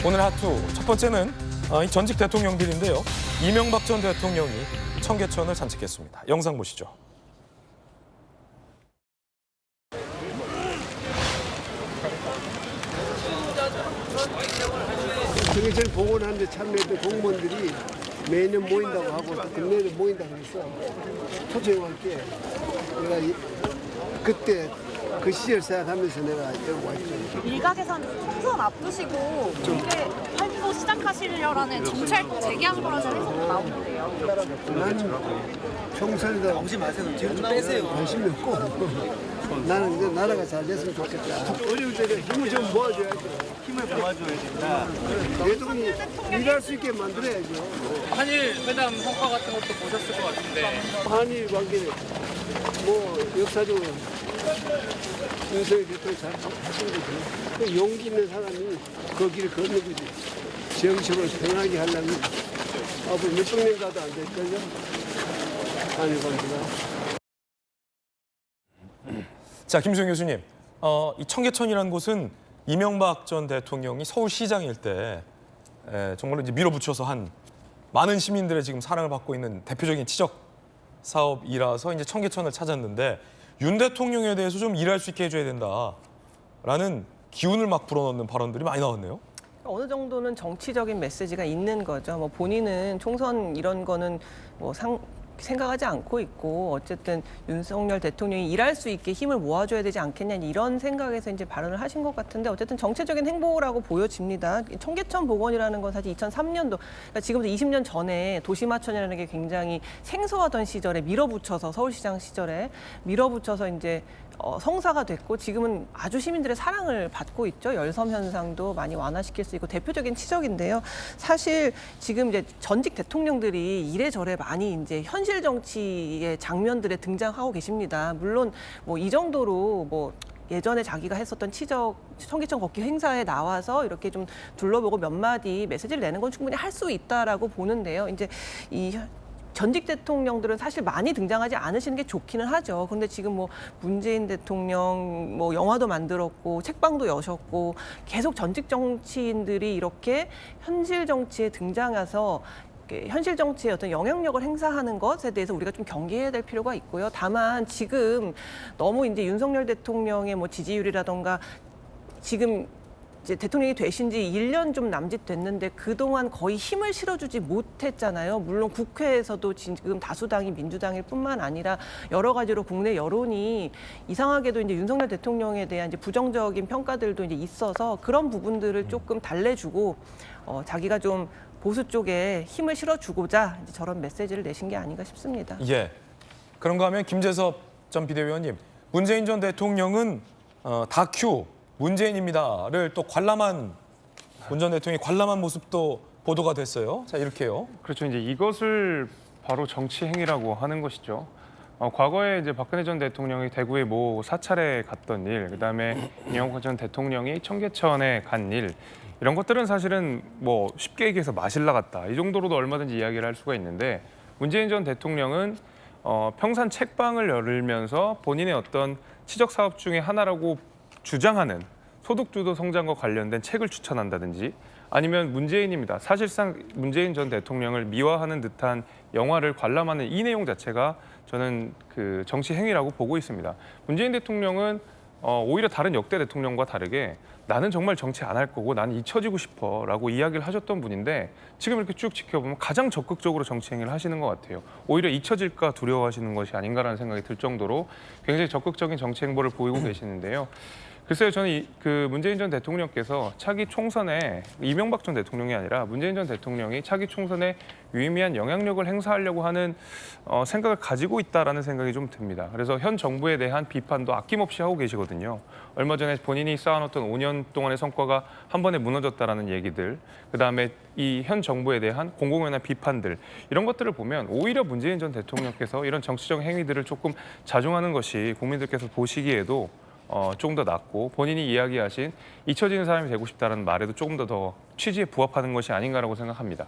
오늘 핫투 첫 번째는 이 전직 대통령들인데요. 이명박 전 대통령이 청계천을 산책했습니다. 영상 보시죠. 청계천 복원하는데 참여했던 공무원들이 매년 모인다고 하고 또 금년에 모인다고 해서 초청할게 내가 그때 그 시절 생각하면서 내가 여기 왔죠. 일각에선 총선 앞두시고 이렇게 활동 시작하시려라는 정치 활동 재개한 거라는 해석도 나오는데요. 나는 총선에다 관심이 없고 나는 이제 나라가 잘 됐으면 좋겠다. 어려울 때는 힘을 좀 모아줘야죠. 힘을 모아줘야 된다. 대통령이 일할 수 있게 만들어야죠. 한일 회담 성과 같은 것도 보셨을 것 같은데 한일 관계는 뭐 역사적으로 윤석열 대통령이 잘 하신 거죠. 그 용기 있는 사람이 그 길을 걷는 거지. 정식으로 편하게 하려면 앞으로 몇백 년 가도 안 될걸요. 한일 관계가. 자, 김수영 교수님, 이 청계천이라는 곳은 이명박 전 대통령이 서울시장일 때 정말로 이제 밀어붙여서 한 많은 시민들의 지금 사랑을 받고 있는 대표적인 치적 사업이라서 이제 청계천을 찾았는데 윤 대통령에 대해서 좀 일할 수 있게 해줘야 된다라는 기운을 막 불어넣는 발언들이 많이 나왔네요. 어느 정도는 정치적인 메시지가 있는 거죠. 뭐 본인은 총선 이런 거는 뭐 생각하지 않고 있고 어쨌든 윤석열 대통령이 일할 수 있게 힘을 모아줘야 되지 않겠냐 이런 생각에서 이제 발언을 하신 것 같은데 어쨌든 정치적인 행보라고 보여집니다. 청계천 복원이라는 건 사실 2003년도 그러니까 지금부터 20년 전에 도시마천이라는 게 굉장히 생소하던 시절에 밀어붙여서 서울시장 시절에 밀어붙여서 이제 성사가 됐고 지금은 아주 시민들의 사랑을 받고 있죠. 열섬 현상도 많이 완화시킬 수 있고 대표적인 치적인데요. 사실 지금 이제 전직 대통령들이 이래저래 많이 이제 현실 정치의 장면들에 등장하고 계십니다. 물론 뭐 이 정도로 뭐 예전에 자기가 했었던 치적 청계천 걷기 행사에 나와서 이렇게 좀 둘러보고 몇 마디 메시지를 내는 건 충분히 할 수 있다라고 보는데요. 이제 이 전직 대통령들은 사실 많이 등장하지 않으시는 게 좋기는 하죠. 그런데 지금 뭐 문재인 대통령 뭐 영화도 만들었고 책방도 여셨고 계속 전직 정치인들이 이렇게 현실 정치에 등장해서 현실 정치의 어떤 영향력을 행사하는 것에 대해서 우리가 좀 경계해야 될 필요가 있고요. 다만 지금 너무 이제 윤석열 대통령의 뭐 지지율이라던가 지금 이제 대통령이 되신 지 1년 좀 남짓 됐는데 그동안 거의 힘을 실어주지 못했잖아요. 물론 국회에서도 지금 다수당이 민주당일 뿐만 아니라 여러 가지로 국내 여론이 이상하게도 이제 윤석열 대통령에 대한 이제 부정적인 평가들도 이제 있어서 그런 부분들을 조금 달래주고 자기가 좀 보수 쪽에 힘을 실어주고자 이제 저런 메시지를 내신 게 아닌가 싶습니다. 예. 그런가 하면 김재섭 전 비대위원님, 문재인 전 대통령은 다큐 문재인입니다를 또 관람한 문 전 대통령이 관람한 모습도 보도가 됐어요. 자, 이렇게요. 그렇죠. 이제 이것을 바로 정치 행위라고 하는 것이죠. 과거에 이제 박근혜 전 대통령이 대구에 뭐 사찰에 갔던 일, 그다음에 이명박 전 대통령이 청계천에 간 일, 이런 것들은 사실은 뭐 쉽게 얘기해서 마실라 같다. 이 정도로도 얼마든지 이야기를 할 수가 있는데 문재인 전 대통령은 평산 책방을 열면서 본인의 어떤 치적 사업 중에 하나라고 주장하는 소득주도 성장과 관련된 책을 추천한다든지 아니면 문재인입니다. 사실상 문재인 전 대통령을 미화하는 듯한 영화를 관람하는 이 내용 자체가 저는 그 정치 행위라고 보고 있습니다. 문재인 대통령은 오히려 다른 역대 대통령과 다르게 나는 정말 정치 안 할 거고 나는 잊혀지고 싶어라고 이야기를 하셨던 분인데 지금 이렇게 쭉 지켜보면 가장 적극적으로 정치 행위를 하시는 것 같아요. 오히려 잊혀질까 두려워하시는 것이 아닌가라는 생각이 들 정도로 굉장히 적극적인 정치 행보를 보이고 계시는데요. 글쎄요, 저는 그 문재인 전 대통령께서 차기 총선에 이명박 전 대통령이 아니라 문재인 전 대통령이 차기 총선에 유의미한 영향력을 행사하려고 하는 생각을 가지고 있다라는 생각이 좀 듭니다. 그래서 현 정부에 대한 비판도 아낌없이 하고 계시거든요. 얼마 전에 본인이 쌓아놓던 5년 동안의 성과가 한 번에 무너졌다라는 얘기들, 그다음에 이 현 정부에 대한 공공연한 비판들, 이런 것들을 보면 오히려 문재인 전 대통령께서 이런 정치적 행위들을 조금 자중하는 것이 국민들께서 보시기에도 조금 더 낫고 본인이 이야기하신 잊혀지는 사람이 되고 싶다는 말에도 조금 더 취지에 부합하는 것이 아닌가라고 생각합니다.